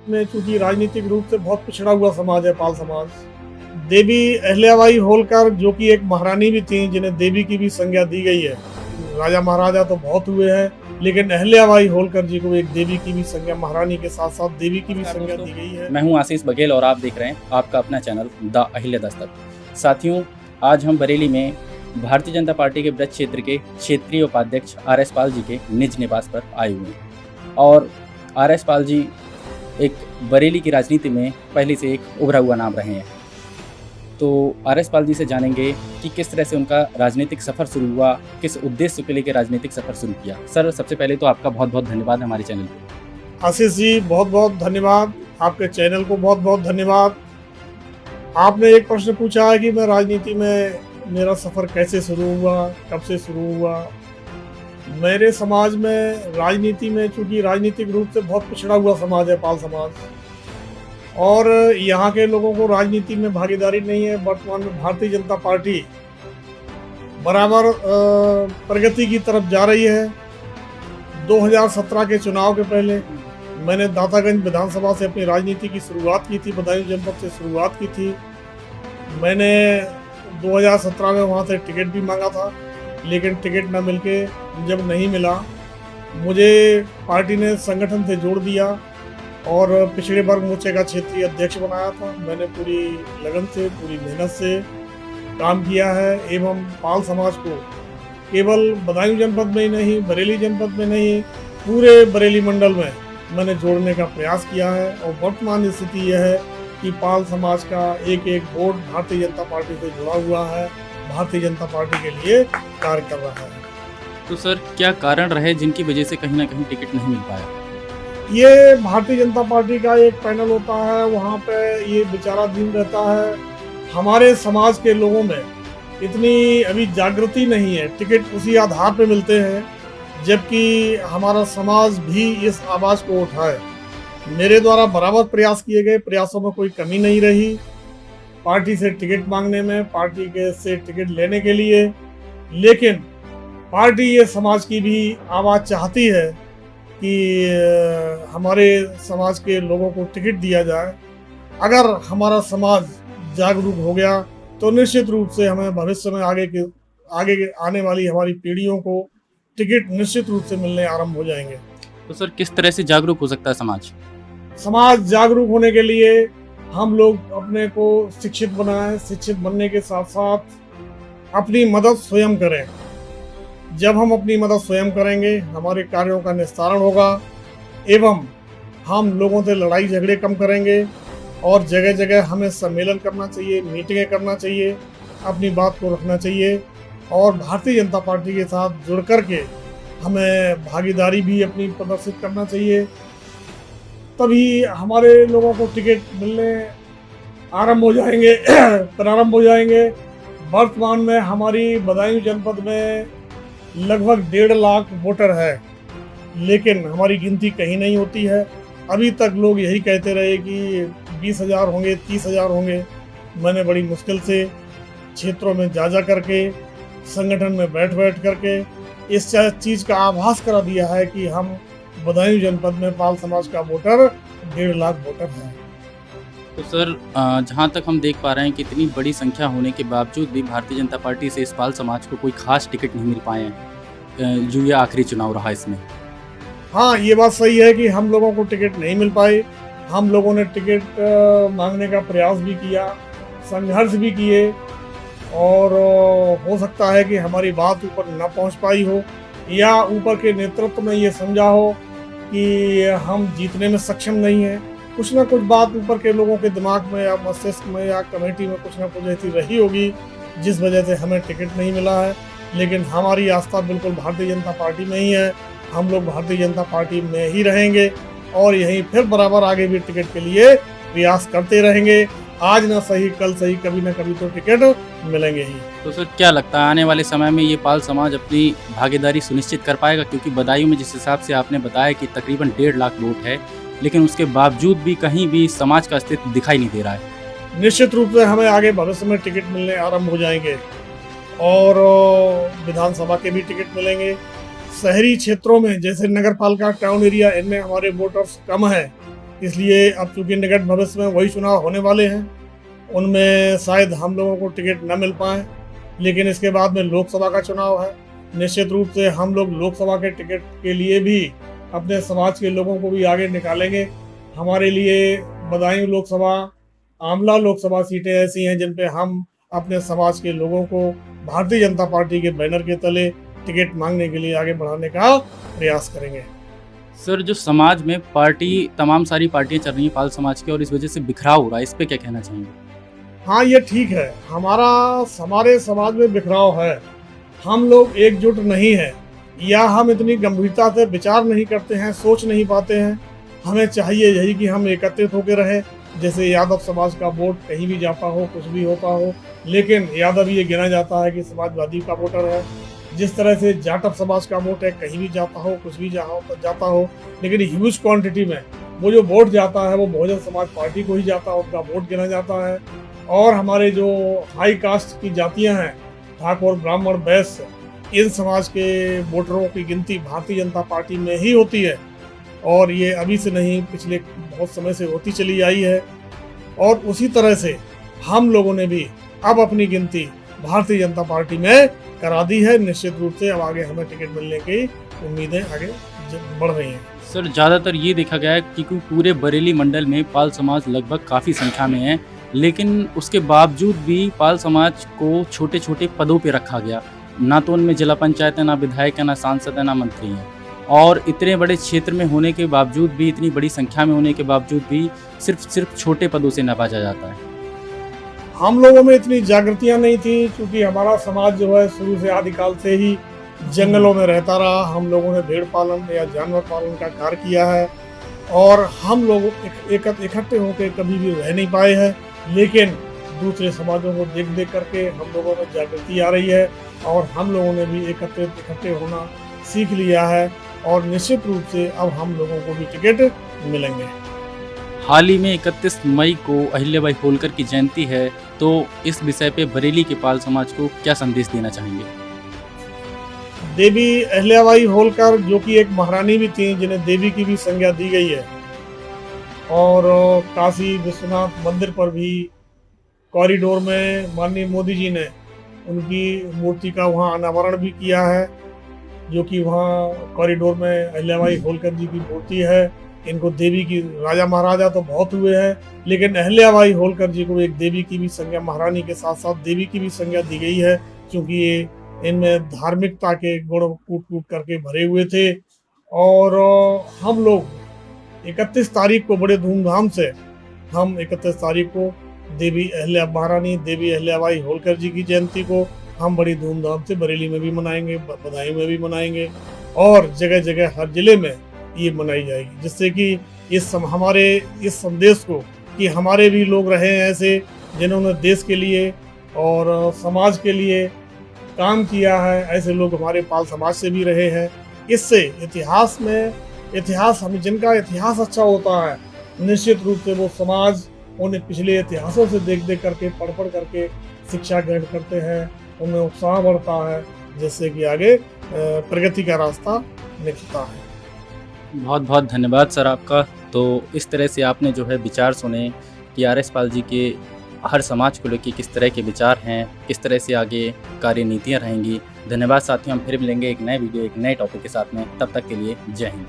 में चूंकि राजनीतिक रूप से बहुत पिछड़ा हुआ समाज है पाल समाज। देवी अहिल्याबाई होलकर जो कि एक महारानी भी थी, जिन्हें देवी की भी संज्ञा दी गई है। राजा महाराजा तो बहुत हुए हैं, लेकिन अहिल्याबाई होलकर जी को एक देवी की भी संज्ञा, महारानी के साथ साथ देवी की भी संज्ञा दी गई है। मैं हूं आशीष बघेल और आप देख रहे हैं आपका अपना चैनल द अहिल्या दस्तक। साथियों, आज हम बरेली में भारतीय जनता पार्टी के ब्रज क्षेत्र के क्षेत्रीय उपाध्यक्ष आर.एस. पाल जी के निज निवास पर आए हुए हैं और आर.एस. पाल जी एक बरेली की राजनीति में पहले से एक उभरा हुआ नाम रहे हैं। तो आर.एस. पाल जी से जानेंगे कि किस तरह से उनका राजनीतिक सफ़र शुरू हुआ, किस उद्देश्य को लेकर राजनीतिक सफ़र शुरू किया। सर, सबसे पहले तो आपका बहुत बहुत धन्यवाद हमारे चैनल पर। आशीष जी, बहुत बहुत धन्यवाद। आपके चैनल को बहुत बहुत धन्यवाद। आपने एक प्रश्न पूछा है कि मैं राजनीति में मेरा सफ़र कैसे शुरू हुआ, कब से शुरू हुआ। मेरे समाज में राजनीति में, चूंकि राजनीतिक रूप से बहुत पिछड़ा हुआ समाज है पाल समाज, और यहाँ के लोगों को राजनीति में भागीदारी नहीं है। वर्तमान में भारतीय जनता पार्टी बराबर प्रगति की तरफ जा रही है। 2017 के चुनाव के पहले मैंने दातागंज विधानसभा से अपनी राजनीति की शुरुआत की थी, बदायूं जनपद से शुरुआत की थी। मैंने 2017 में वहाँ से टिकट भी मांगा था, लेकिन टिकट न मिलके जब नहीं मिला, मुझे पार्टी ने संगठन से जोड़ दिया और पिछड़े वर्ग मोर्चे का क्षेत्रीय अध्यक्ष बनाया था। मैंने पूरी लगन से, पूरी मेहनत से काम किया है एवं पाल समाज को केवल बदायूं जनपद में ही नहीं, बरेली जनपद में नहीं, पूरे बरेली मंडल में मैंने जोड़ने का प्रयास किया है। और वर्तमान स्थिति यह है कि पाल समाज का एक एक वोट भारतीय जनता पार्टी से जुड़ा हुआ है, भारतीय जनता पार्टी के लिए कार्य कर रहा है। तो सर, क्या कारण रहे जिनकी वजह से कहीं ना कहीं टिकट नहीं मिल पाया? ये भारतीय जनता पार्टी का एक पैनल होता है, वहाँ पे ये विचाराधीन रहता है। हमारे समाज के लोगों में इतनी अभी जागृति नहीं है, टिकट उसी आधार पे मिलते हैं, जबकि हमारा समाज भी इस आवाज़ को उठाए। मेरे द्वारा बराबर प्रयास किए गए, प्रयासों में कोई कमी नहीं रही पार्टी से टिकट मांगने में, पार्टी के से टिकट लेने के लिए। लेकिन पार्टी ये समाज की भी आवाज़ चाहती है कि हमारे समाज के लोगों को टिकट दिया जाए। अगर हमारा समाज जागरूक हो गया तो निश्चित रूप से हमें भविष्य में आगे आने वाली हमारी पीढ़ियों को टिकट निश्चित रूप से मिलने आरंभ हो जाएंगे। तो सर, किस तरह से जागरूक हो सकता है समाज? समाज जागरूक होने के लिए हम लोग अपने को शिक्षित बनाएं, शिक्षित बनने के साथ साथ अपनी मदद स्वयं करें। जब हम अपनी मदद स्वयं करेंगे, हमारे कार्यों का निस्तारण होगा एवं हम लोगों से लड़ाई झगड़े कम करेंगे। और जगह जगह हमें सम्मेलन करना चाहिए, मीटिंगें करना चाहिए, अपनी बात को रखना चाहिए और भारतीय जनता पार्टी के साथ जुड़ कर के हमें भागीदारी भी अपनी प्रदर्शित करना चाहिए। तभी हमारे लोगों को टिकट मिलने प्रारंभ हो जाएंगे। वर्तमान में हमारी बदायूं जनपद में लगभग 1.5 लाख वोटर है, लेकिन हमारी गिनती कहीं नहीं होती है। अभी तक लोग यही कहते रहे कि 20,000 होंगे, 30,000 होंगे। मैंने बड़ी मुश्किल से क्षेत्रों में जा करके, संगठन में बैठ करके इस चीज़ का आभास करा दिया है कि हम बदायूं जनपद में पाल समाज का वोटर 1.5 लाख वोटर है। तो सर, जहाँ तक हम देख पा रहे हैं कि इतनी बड़ी संख्या होने के बावजूद भी भारतीय जनता पार्टी से इस पाल समाज को कोई खास टिकट नहीं मिल पाए हैं। जो ये आखिरी चुनाव रहा इसमें। हाँ, ये बात सही है कि हम लोगों को टिकट नहीं मिल पाए। हम लोगों ने टिकट मांगने का प्रयास भी किया, संघर्ष भी किए और हो सकता है कि हमारी बात ऊपर न पहुंच पाई हो या ऊपर के नेतृत्व में ये समझा हो कि हम जीतने में सक्षम नहीं हैं। कुछ ना कुछ बात ऊपर के लोगों के दिमाग में या मस्तिष्क में या कमेटी में कुछ ना कुछ ऐसी रही होगी जिस वजह से हमें टिकट नहीं मिला है। लेकिन हमारी आस्था बिल्कुल भारतीय जनता पार्टी में ही है। हम लोग भारतीय जनता पार्टी में ही रहेंगे और यहीं फिर बराबर आगे भी टिकट के लिए प्रयास करते रहेंगे। आज ना सही कल सही, कभी ना कभी तो टिकट मिलेंगे ही। तो सर, क्या लगता है आने वाले समय में ये पाल समाज अपनी भागीदारी सुनिश्चित कर पाएगा? क्योंकि बदायूं में जिस हिसाब से आपने बताया कि तकरीबन 1.5 लाख वोट है, लेकिन उसके बावजूद भी कहीं भी समाज का अस्तित्व दिखाई नहीं दे रहा है। निश्चित रूप से हमें आगे भविष्य में टिकट मिलने आरंभ हो जाएंगे और विधानसभा के भी टिकट मिलेंगे। शहरी क्षेत्रों में जैसे नगर पालिका, टाउन एरिया, इनमें हमारे वोटर्स कम है, इसलिए अब चूंकि निकट भविष्य में वही चुनाव होने वाले हैं, उनमें शायद हम लोगों को टिकट न मिल पाए, लेकिन इसके बाद में लोकसभा का चुनाव है। निश्चित रूप से हम लोग लोकसभा के टिकट के लिए भी अपने समाज के लोगों को भी आगे निकालेंगे। हमारे लिए बदायूं लोकसभा, आमला लोकसभा सीटें ऐसी हैं जिन पे हम अपने समाज के लोगों को भारतीय जनता पार्टी के बैनर के तले टिकट मांगने के लिए आगे बढ़ाने का प्रयास करेंगे। सर, जो समाज में तमाम सारी पार्टियां चल रही हैं पाल समाज की, और इस वजह से बिखराव हो रहा है, इस पे क्या कहना चाहेंगे? हाँ, ये ठीक है। हमारे समाज में बिखराव है, हम लोग एकजुट नहीं हैं, या हम इतनी गंभीरता से विचार नहीं करते हैं, सोच नहीं पाते हैं। हमें चाहिए यही कि हम एकत्रित होकर रहें। जैसे यादव समाज का वोट कहीं भी जाता हो, कुछ भी होता हो, लेकिन यादव ये गिना जाता है कि समाजवादी का वोटर है। जिस तरह से जाटव समाज का वोट है, कहीं भी जाता हो, कुछ भी जाता हो, लेकिन ह्यूज क्वांटिटी में वो जो वोट जाता है वो बहुजन समाज पार्टी को ही जाता है, उनका वोट गिना जाता है। और हमारे जो हाई कास्ट की जातियां हैं, ठाकुर, ब्राह्मण, वैश्य, इन समाज के वोटरों की गिनती भारतीय जनता पार्टी में ही होती है, और ये अभी से नहीं, पिछले बहुत समय से होती चली आई है। और उसी तरह से हम लोगों ने भी अब अपनी गिनती भारतीय जनता पार्टी में करा दी है। निश्चित रूप से अब आगे हमें टिकट मिलने की उम्मीदें आगे बढ़ रही हैं। सर, ज़्यादातर ये देखा गया है कि पूरे बरेली मंडल में पाल समाज लगभग काफ़ी संख्या में है, लेकिन उसके बावजूद भी पाल समाज को छोटे छोटे पदों पे रखा गया। ना तो उनमें जिला पंचायत है, ना विधायक है, ना सांसद है, ना मंत्री हैं। और इतने बड़े क्षेत्र में होने के बावजूद भी, इतनी बड़ी संख्या में होने के बावजूद भी सिर्फ छोटे पदों से नवाजा जाता है। हम लोगों में इतनी जागृतियां नहीं थी, क्योंकि हमारा समाज जो है शुरू से आदिकाल से ही जंगलों में रहता रहा। हम लोगों ने भेड़ पालन या जानवर पालन का कार्य किया है, और हम लोग इकट्ठे होकर कभी भी रह नहीं पाए हैं। लेकिन दूसरे समाजों को देख देख करके हम लोगों में जागृति आ रही है, और हम लोगों ने भी इकट्ठे होना सीख लिया है, और निश्चित रूप से अब हम लोगों को भी टिकट मिलेंगे। हाल ही में 31 मई को अहिल्याबाई होलकर की जयंती है, तो इस विषय पे बरेली के पाल समाज को क्या संदेश देना चाहेंगे? देवी अहिल्याबाई होलकर, जो कि एक महारानी भी थी, जिन्हें देवी की भी संज्ञा दी गई है, और काशी विश्वनाथ मंदिर पर भी कॉरिडोर में माननीय मोदी जी ने उनकी मूर्ति का वहाँ अनावरण भी किया है, जो कि वहाँ कॉरिडोर में अहिल्याबाई होलकर जी की मूर्ति है। इनको देवी की, राजा महाराजा तो बहुत हुए हैं, लेकिन अहिल्याबाई होलकर जी को एक देवी की भी संज्ञा, महारानी के साथ साथ देवी की भी संज्ञा दी गई है, क्योंकि ये इनमें धार्मिकता के गुण कूट कूट करके भरे हुए थे। और हम लोग 31 तारीख को बड़े धूमधाम से, हम 31 तारीख को महारानी देवी अहिल्याबाई होलकर जी की जयंती को हम बड़ी धूमधाम से बरेली में भी मनाएंगे, बदायूं में भी मनाएंगे, और जगह जगह हर जिले में ये मनाई जाएगी, जिससे कि हमारे इस संदेश को, कि हमारे भी लोग रहे हैं ऐसे जिन्होंने देश के लिए और समाज के लिए काम किया है, ऐसे लोग हमारे पाल समाज से भी रहे हैं। इससे जिनका इतिहास अच्छा होता है, निश्चित रूप से वो समाज उन्हें पिछले इतिहासों से देख देख करके, पढ़ करके शिक्षा ग्रहण करते हैं, उनमें उत्साह बढ़ता है, जिससे कि आगे प्रगति का रास्ता निकलता है। बहुत बहुत धन्यवाद सर आपका। तो इस तरह से आपने जो है विचार सुने कि आर एस पाल जी के हर समाज को लेकर किस तरह के विचार हैं, किस तरह से आगे कार्यनीतियाँ रहेंगी। धन्यवाद साथियों, हम फिर मिलेंगे एक नए वीडियो, एक नए टॉपिक के साथ में। तब तक के लिए जय हिंद।